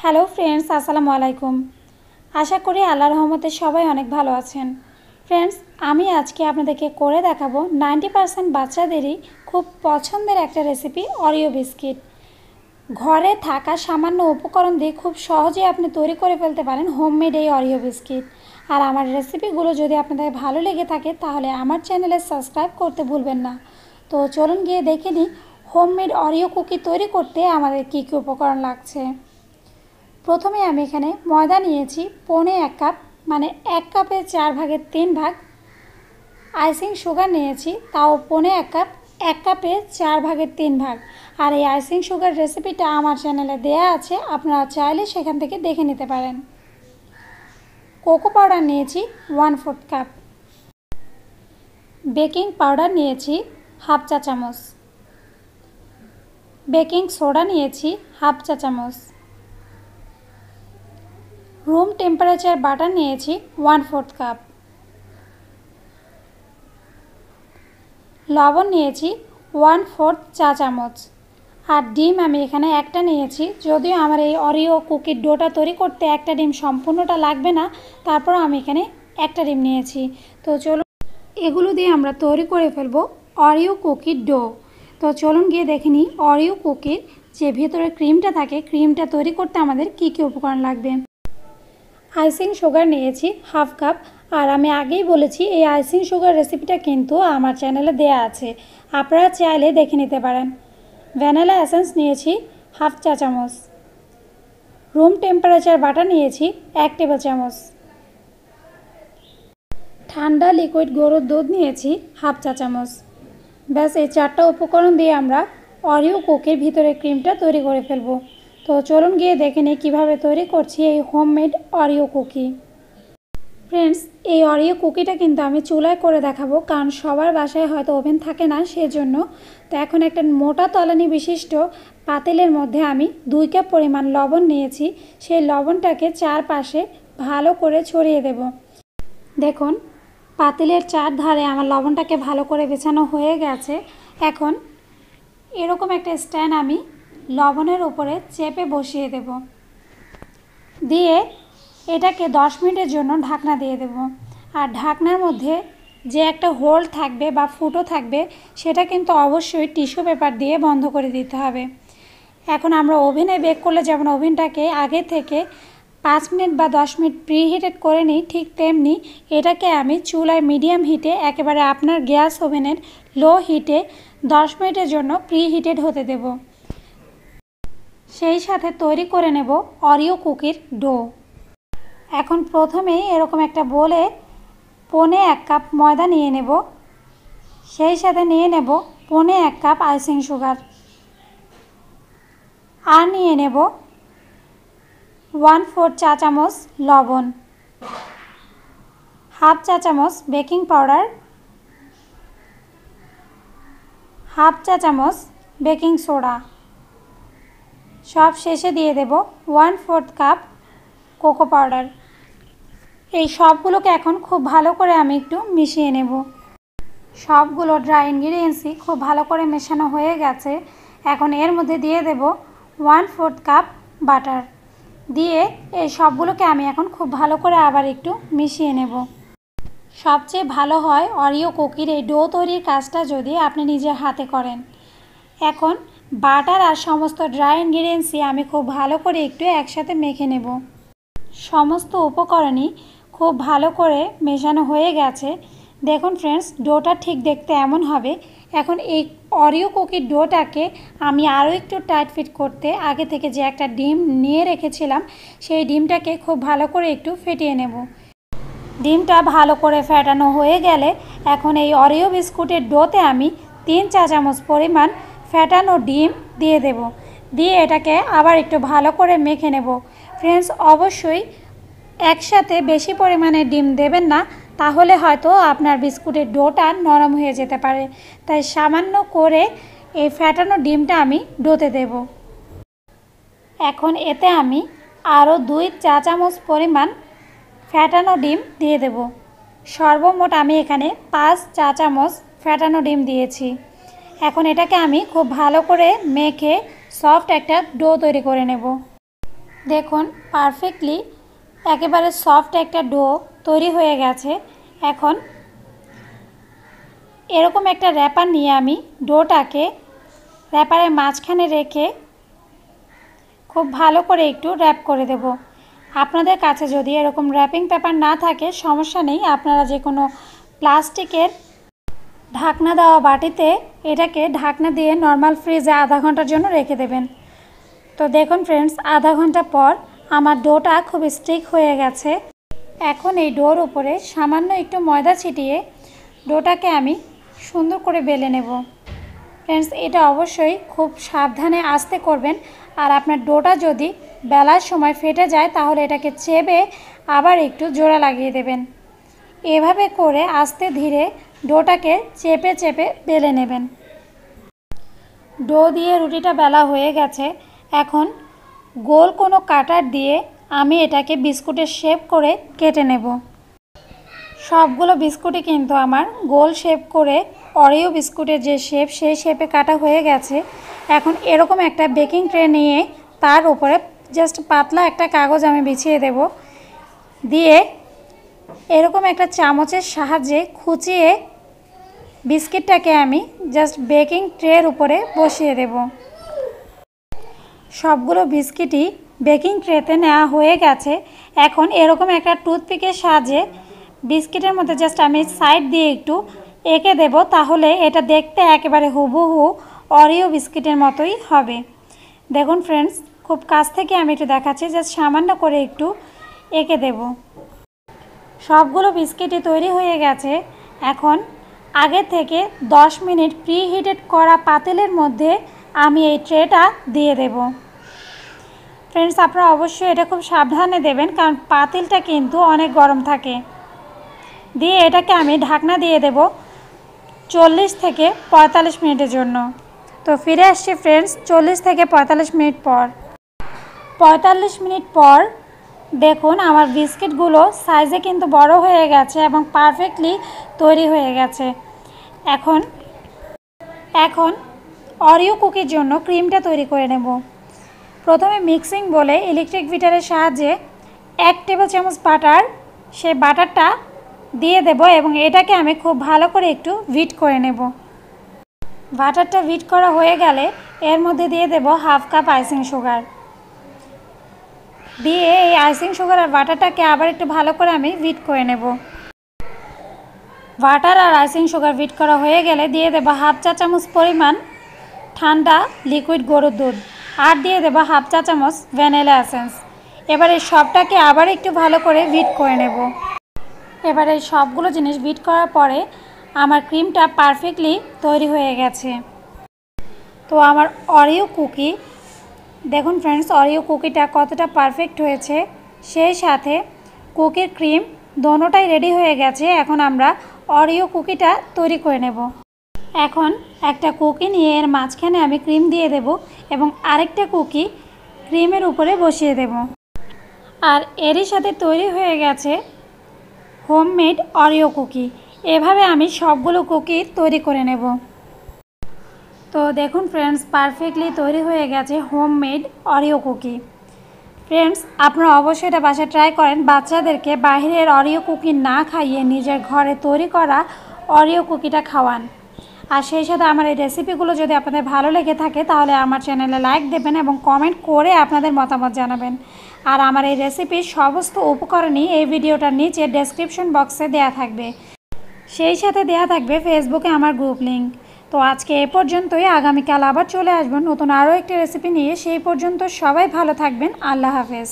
Hello friends, আসসালামু আলাইকুম। আশা করি আল্লাহর রহমতে সবাই অনেক ভালো আছেন। ফ্রেন্ডস, আমি আজকে আপনাদেরকে করে দেখাবো 90% বাচ্চাদেরই খুব পছন্দের একটা রেসিপি, অরিও বিস্কিট। ঘরে থাকা সামান্য উপকরণ দিয়ে খুব সহজেই আপনি তৈরি করে ফেলতে পারেন হোমমেড এই অরিও বিস্কিট। আর আমার রেসিপিগুলো যদি আপনাদের ভালো লেগে থাকে তাহলে আমার চ্যানেলে সাবস্ক্রাইব করতে ভুলবেন না। তো চলুন গিয়ে দেখে নিই হোমমেড অরিও কুকি তৈরি করতে আমাদের কী কী উপকরণ লাগছে। প্রথমে আমি এখানে ময়দা নিয়েছি 1.25 কাপ, মানে 1 কাপের 4 ভাগের 3 ভাগ। আইসিং সুগার নিয়েছি, তাও 1.25 কাপ, 1 কাপের 4 ভাগের 3 ভাগ। আর এই আইসিং সুগার রেসিপিটা আমার চ্যানেলে দেয়া আছে, আপনারা চাইলে সেখান থেকে দেখে নিতে পারেন। কোকো পাউডার নিয়েছি 1/4 কাপ। বেকিং পাউডার নিয়েছি হাফ চা চামচ। বেকিং সোডা নিয়েছি হাফ চা চামচ। রুম টেম্পারেচার বাটার নিয়েছি 1/4 কাপ। লবণ নিয়েছি 1/4 চা চামচ। আর ডিম আমি এখানে একটা নিয়েছি, যদিও আমার এই অরিও কুকির ডোটা তৈরি করতে একটা ডিম সম্পূর্ণটা লাগবে না, তারপর আমি এখানে একটা ডিম নিয়েছি। তো চলুন এগুলো দিয়ে আমরা তৈরি করে ফেলবো অরিও কুকির ডো। তো চলুন গিয়ে দেখে নিই অরিও কুকির যে ভেতরে ক্রিমটা থাকে, ক্রিমটা তৈরি করতে আমাদের কী কী উপকরণ লাগবে। আইসিং সুগার নিয়েছি হাফ কাপ। আর আমি আগেই বলেছি এই আইসিং সুগার রেসিপিটা কিন্তু আমার চ্যানেলে দেয়া আছে, আপনারা চাইলে দেখে নিতে পারেন। ভ্যানিলা এসেন্স নিয়েছি হাফ চা চামচ। রুম টেম্পারেচার বাটার নিয়েছি 1 টেবিল চামচ। ঠান্ডা লিকুইড গরুর দুধ নিয়েছি হাফ চা চামচ। ব্যাস এই 4টা উপকরণ দিয়ে আমরা অরিও কুকির ভিতরে ক্রিমটা তৈরি করে ফেলবো। তো চলুন গিয়ে দেখে নিই কীভাবে তৈরি করছি এই হোমমেড অরিও কুকি। ফ্রেন্ডস, এই অরিও কুকিটা কিন্তু আমি চুলায় করে দেখাবো, কারণ সবার বাসায় হয়তো ওভেন থাকে না, সেজন্য। তো এখন একটা মোটা তলানি বিশিষ্ট পাতিলের মধ্যে আমি 2 কাপ পরিমাণ লবণ নিয়েছি। সেই লবণটাকে চারপাশে ভালো করে ছড়িয়ে দেব। দেখুন, পাতিলের চারধারে আমার লবণটাকে ভালো করে বেছানো হয়ে গেছে। এখন এরকম একটা স্ট্যান্ড আমি লবণের উপরে চেপে বসিয়ে দেব, দিয়ে এটাকে 10 মিনিটের জন্য ঢাকনা দিয়ে দেব। আর ঢাকনার মধ্যে যে একটা হোল থাকবে বা ফুটো থাকবে, সেটা কিন্তু অবশ্যই টিস্যু পেপার দিয়ে বন্ধ করে দিতে হবে। এখন আমরা ওভেনে বেক করলে যেমন ওভেনটাকে আগে থেকে 5 মিনিট বা 10 মিনিট প্রিহিটেড করে নিই, ঠিক তেমনি এটাকে আমি চুলায় মিডিয়াম হিটে, একেবারে আপনার গ্যাস ওভেনের লো হিটে 10 মিনিটের জন্য প্রিহিটেড হতে দেব। সেই সাথে তৈরি করে নেব অরিও কুকির ডো। এখন প্রথমেই এরকম একটা বোলে 1.25 কাপ ময়দা নিয়ে নেব, সেই সাথে নিয়ে নেব 1.25 কাপ আইসিং সুগার। আর নিয়ে নেব 1/4 চা চামচ লবণ, হাফ চা চামচ বেকিং পাউডার, হাফ চা চামচ বেকিং সোডা। সব শেষে দিয়ে দেব 1/4 কাপ কোকো পাউডার। এই সবগুলোকে এখন খুব ভালো করে আমি একটু মিশিয়ে নেব। সবগুলো ড্রাই ইনগ্রিডিয়েন্টসই খুব ভালো করে মেশানো হয়ে গেছে। এখন এর মধ্যে দিয়ে দেব 1/4 কাপ বাটার, দিয়ে এই সবগুলোকে আমি এখন খুব ভালো করে আবার একটু মিশিয়ে নেব। সবচেয়ে ভালো হয় অরিও কুকির এই ডো তৈরির কাজটা যদি আপনি নিজের হাতে করেন। এখন বাটার আর সমস্ত ড্রাই ইনগ্রিডিয়েন্টসই আমি খুব ভালো করে একটু একসাথে মেখে নেব। সমস্ত উপকরণই খুব ভালো করে মেশানো হয়ে গেছে। দেখুন ফ্রেন্ডস, ডোটা ঠিক দেখতে এমন হবে। এখন এই অরিও কুকির ডোটাকে আমি আরও একটু টাইট ফিট করতে আগে থেকে যে একটা ডিম নিয়ে রেখেছিলাম, সেই ডিমটাকে খুব ভালো করে একটু ফেটিয়ে নেব। ডিমটা ভালো করে ফেটানো হয়ে গেলে এখন এই অরিও বিস্কুটের ডোতে আমি 3 চা চামচ পরিমাণ ফেটানো ডিম দিয়ে দেব, দিয়ে এটাকে আবার একটু ভালো করে মেখে নেব। ফ্রেন্ডস, অবশ্যই একসাথে বেশি পরিমাণে ডিম দেবেন না, তাহলে হয়তো আপনার বিস্কুটের ডোটা নরম হয়ে যেতে পারে। তাই সামান্য করে এই ফেটানো ডিমটা আমি ডোতে দেব। এখন এতে আমি আরও 2 চা চামচ পরিমাণ ফেটানো ডিম দিয়ে দেব। সর্বমোট আমি এখানে 5 চা চামচ ফেটানো ডিম দিয়েছি। এখন এটাকে আমি খুব ভালো করে মেখে সফট একটা ডো তৈরি করে নেব। দেখুন পারফেক্টলি একেবারে সফট একটা ডো তৈরি হয়ে গেছে। এখন এরকম একটা র্যাপার নিয়ে আমি ডোটাকে র্যাপারের মাঝখানে রেখে খুব ভালো করে একটু র্যাপ করে দেব। আপনাদের কাছে যদি এরকম র্যাপিং পেপার না থাকে সমস্যা নেই, আপনারা যে কোনো প্লাস্টিকের ঢাকনা দেওয়া বাটিতে এটাকে ঢাকনা দিয়ে নর্মাল ফ্রিজে আধা ঘন্টার জন্য রেখে দেবেন। তো দেখুন ফ্রেন্ডস, আধা ঘন্টা পর আমার ডোটা খুব স্টিক হয়ে গেছে। এখন এই ডোর উপরে সামান্য একটু ময়দা ছিটিয়ে ডোটাকে আমি সুন্দর করে বেলে নেব। ফ্রেন্ডস, এটা অবশ্যই খুব সাবধানে আস্তে করবেন। আর আপনার ডোটা যদি বেলার সময় ফেটে যায় তাহলে এটাকে চেপে আবার একটু জোড়া লাগিয়ে দেবেন। এভাবে করে আস্তে ধীরে ডোটাকে চেপে চেপে বেলে নেবেন। ডো দিয়ে রুটিটা বেলা হয়ে গেছে। এখন গোল কোনো কাটার দিয়ে আমি এটাকে বিস্কুটের শেপ করে কেটে নেব। সবগুলো বিস্কুটই কিন্তু আমার গোল শেপ করে অরিও বিস্কুটের যে শেপ সেই শেপে কাটা হয়ে গেছে। এখন এরকম একটা বেকিং ট্রে নিয়ে তার উপরে জাস্ট পাতলা একটা কাগজ আমি বিছিয়ে দেব, দিয়ে এরকম একটা চামচের সাহায্যে খুঁচিয়ে বিস্কিটটাকে আমি জাস্ট বেকিং ট্রের উপরে বসিয়ে দেব। সবগুলো বিস্কিটই বেকিং ট্রেতে নেওয়া হয়ে গেছে। এখন এরকম একটা টুথপিকের সাহায্যে বিস্কিটের মধ্যে জাস্ট আমি সাইড দিয়ে একটু এঁকে দেব, তাহলে এটা দেখতে একেবারে হুবহু অরিও বিস্কিটের মতোই হবে। দেখুন ফ্রেন্ডস, খুব কাছ থেকে আমি একটু দেখাচ্ছি, জাস্ট সামান্য করে একটু এঁকে দেব। সবগুলো বিস্কিটই তৈরি হয়ে গেছে। এখন আগে থেকে 10 মিনিট প্রিহিটেড করা পাতিলের মধ্যে আমি এই ট্রেটা দিয়ে দেব। ফ্রেন্ডস, আপনারা অবশ্যই এটা খুব সাবধানে দেবেন, কারণ পাতিলটা কিন্তু অনেক গরম থাকে। দিয়ে এটাকে আমি ঢাকনা দিয়ে দেব 40 থেকে 45 মিনিটের জন্য। তো ফিরে আসছি ফ্রেন্ডস 40 থেকে 45 মিনিট পর। 45 মিনিট পর দেখুন আমার বিস্কিটগুলো সাইজে কিন্তু বড় হয়ে গেছে এবং পারফেক্টলি তৈরি হয়ে গেছে। এখন অরিও কুকির জন্য ক্রিমটা তৈরি করে নেব। প্রথমে মিক্সিং বলে ইলেকট্রিক বিটারের সাহায্যে 1 টেবিল চামচ বাটার, সেই বাটারটা দিয়ে দেব এবং এটাকে আমি খুব ভালো করে একটু বিট করে নেব। বাটারটা বিট করা হয়ে গেলে এর মধ্যে দিয়ে দেব 1/2 কাপ আইসিং সুগার। দিয়ে এই আইসিং সুগার আর বাটারটাকে আবার একটু ভালো করে আমি বিট করে নেব। বাটার আর আইসিং সুগার বিট করা হয়ে গেলে দিয়ে দেব 1/2 চা চামচ পরিমাণ ঠান্ডা লিকুইড গরুর দুধ, আর দিয়ে দেব 1/2 চা চামচ ভ্যানিলা এসেন্স। এবার এই সবটাকে আবার একটু ভালো করে বিট করে নেব। এবার এই সবগুলো জিনিস বিট করার পরে আমার ক্রিমটা পারফেক্টলি তৈরি হয়ে গেছে। তো আমার অরিও কুকি দেখুন ফ্রেন্ডস, অরিও কুকিটা কতটা পারফেক্ট হয়েছে, সেই সাথে কুকির ক্রিম দোনোটাই রেডি হয়ে গেছে। এখন আমরা অরিও কুকিটা তৈরি করে নেব। এখন একটা কুকি নিয়ে এর মাঝখানে আমি ক্রিম দিয়ে দেব এবং আরেকটা কুকি ক্রিমের উপরে বসিয়ে দেব। আর এরই সাথে তৈরি হয়ে গেছে হোমমেড অরিও কুকি। এভাবে আমি সবগুলো কুকি তৈরি করে নেব। তো দেখুন ফ্রেন্ডস, পারফেক্টলি তৈরি হয়ে গেছে হোমমেড অরিও কুকি। ফ্রেন্ডস, আপনারা অবশ্যই এটা বাসায় ট্রাই করেন। বাচ্চাদেরকে বাইরের অরিও কুকি না খাইয়ে নিজের ঘরে তৈরি করা অরিও কুকিটা খাওয়ান। আর সেই সাথে আমার এই রেসিপিগুলো যদি আপনাদের ভালো লেগে থাকে তাহলে আমার চ্যানেলে লাইক দেবেন এবং কমেন্ট করে আপনাদের মতামত জানাবেন। আর আমার এই রেসিপির সমস্ত উপকরণই এই ভিডিওটার নিচে ডেসক্রিপশন বক্সে দেয়া থাকবে। সেই সাথে দেয়া থাকবে ফেসবুকে আমার গ্রুপ লিঙ্ক। তো আজকে এ পর্যন্তই। আগামীকাল আবার চলে আসবো নতুন আরও একটি রেসিপি নিয়ে। সেই পর্যন্ত সবাই ভালো থাকবেন। আল্লাহ হাফেজ।